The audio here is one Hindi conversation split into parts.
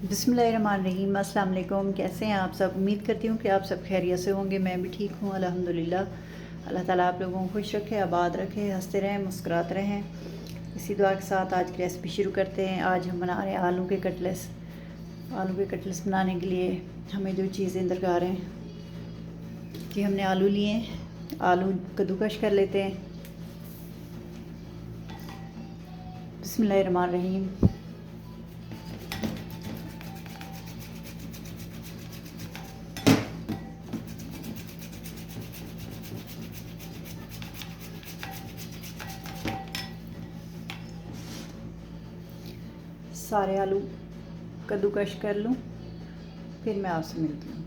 बिस्मिल्लाहिर्रहमानिर्रहीम। अस्सलाम वालेकुम। कैसे हैं आप सब? उम्मीद करती हूँ कि आप सब खैरियत से होंगे। मैं भी ठीक हूँ अल्हम्दुलिल्लाह। अल्लाह ताला आप लोगों को खुश रखे, आबाद रखे, हंसते रहें, मुस्कुराते रहें। इसी दुआ के साथ आज की रेसिपी शुरू करते हैं। आज हम बना रहे हैं आलू के कटलेट्स। आलू के कटलेट्स बनाने के लिए हमें जो चीज़ें दरकार हैं कि हमने आलू लिए हैं, आलू कद्दूकश कर लेते हैं। बिस्मिल्लाहिर्रहमानिर्रहीम। सारे आलू कद्दूकश कर लूँ, फिर मैं आपसे मिलती हूँ।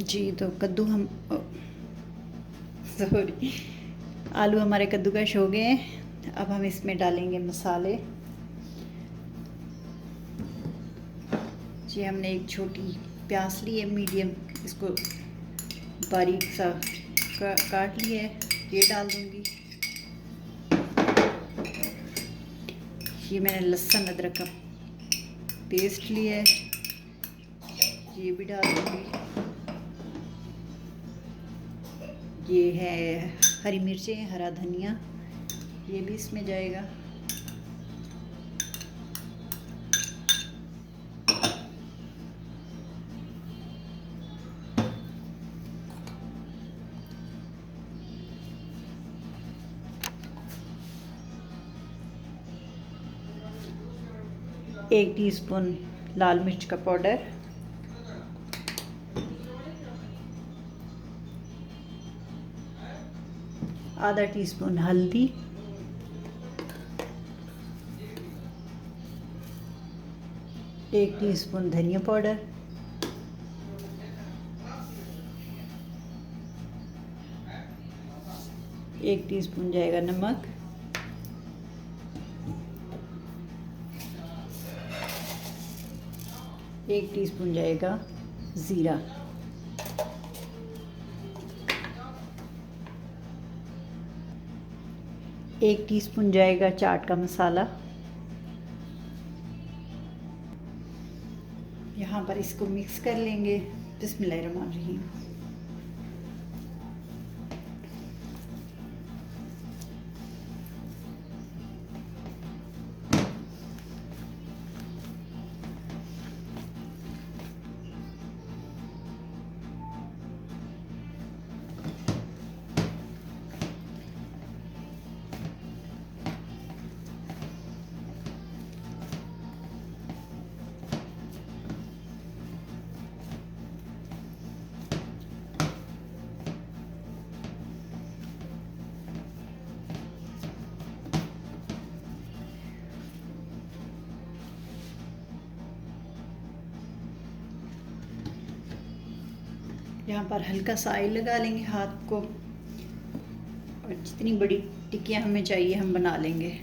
जी तो कद्दू हम सॉरी आलू हमारे कद्दूकश हो गए हैं। अब हम इसमें डालेंगे मसाले। जी हमने एक छोटी प्याज ली है मीडियम, इसको बारीक सा काट लिया है, ये डाल दूँगी। ये मैंने लहसुन अदरक का पेस्ट लिया है, ये भी डाल दूँगी। ये है हरी मिर्चें, हरा धनिया, ये भी इसमें जाएगा। एक टीस्पून लाल मिर्च का पाउडर, आधा टीस्पून हल्दी, एक टीस्पून धनिया पाउडर, एक टीस्पून जाएगा नमक, एक टीस्पून जाएगा ज़ीरा, एक टीस्पून जाएगा चाट का मसाला। यहाँ पर इसको मिक्स कर लेंगे। बिस्मिल्लाहिर्रहमानिर्रहीम। यहाँ पर हल्का सा ऑयल लगा लेंगे हाथ को, और जितनी बड़ी टिक्कियाँ हमें चाहिए हम बना लेंगे।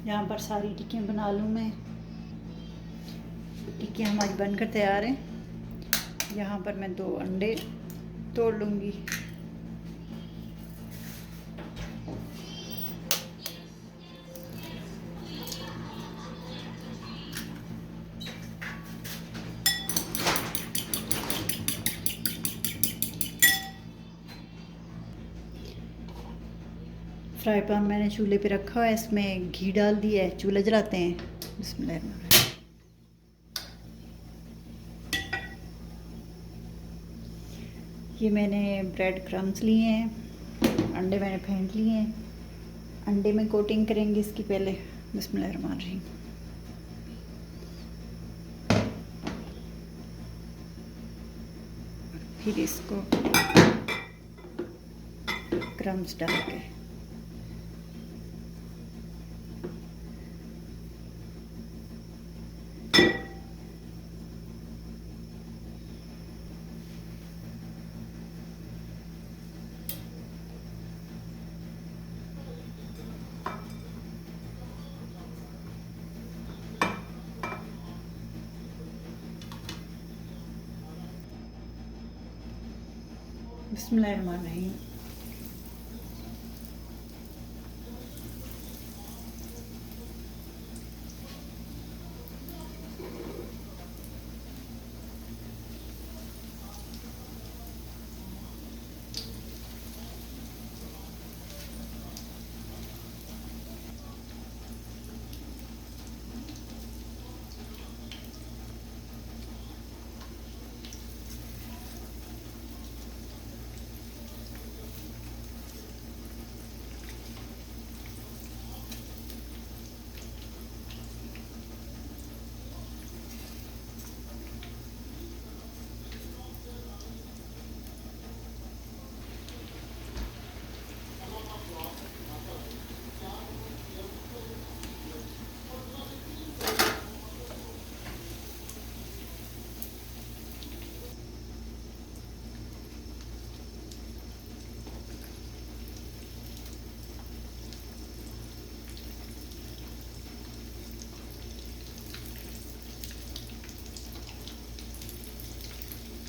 यहाँ पर सारी टिक्कियाँ बना लूँ मैं। टिक्कियाँ हमारी बनकर तैयार हैं। यहाँ पर मैं 2 अंडे तोड़ लूँगी। फ्राई पैन मैंने चूल्हे पे रखा है, इसमें घी डाल दिया है, चूल्हा जलाते हैं। बिस्मिल्लाह। ये मैंने ब्रेड क्रम्स लिए हैं, अंडे मैंने फेंट लिए हैं। अंडे में कोटिंग करेंगे इसकी पहले। बिस्मिल्लाहिर्रहमानिर्रहीम। फिर इसको क्रम्स डाल के बिस्मिल्लाहिर्रहमानिर्रहीम।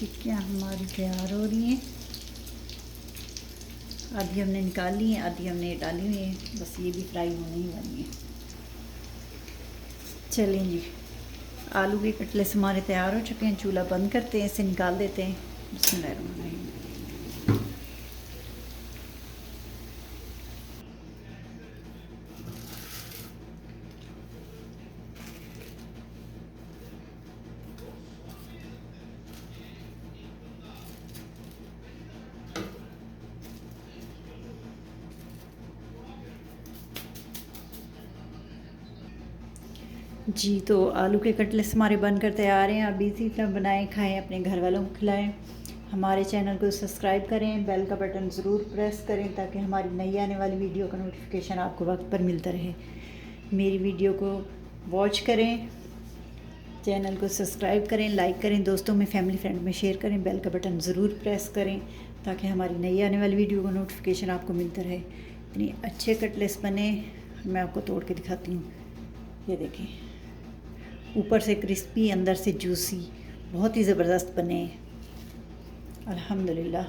टिक्कियाँ हमारी तैयार हो रही हैं। आधी हमने निकाल ली है, आधी हमने डाली हुई है, बस ये भी फ्राई होने ही वाली है। चलें जी, आलू के कटलेट्स हमारे तैयार हो चुके हैं। चूल्हा बंद करते हैं, इसे निकाल देते हैं। बिस्मिल्लाहिर्रहमानिर्रहीम। जी, तो आलू के कटलेट्स हमारे बनकर तैयार हैं। आप इसी तरह बनाएं, खाएं, अपने घर वालों को खिलाएं। हमारे चैनल को सब्सक्राइब करें, बेल का बटन ज़रूर प्रेस करें ताकि हमारी नई आने वाली वीडियो का नोटिफिकेशन आपको वक्त पर मिलता रहे। मेरी वीडियो को वॉच करें, चैनल को सब्सक्राइब करें, लाइक करें, दोस्तों में, फैमिली फ्रेंड में शेयर करें, बेल का बटन ज़रूर प्रेस करें ताकि हमारी नई आने वाली वीडियो का नोटिफिकेशन आपको मिलता रहे। इतने अच्छे कटलेट्स बने, मैं आपको तोड़ के दिखाती हूँ। ये देखें, ऊपर से क्रिस्पी, अंदर से जूसी, बहुत ही ज़बरदस्त बने। अल्हम्दुलिल्लाह।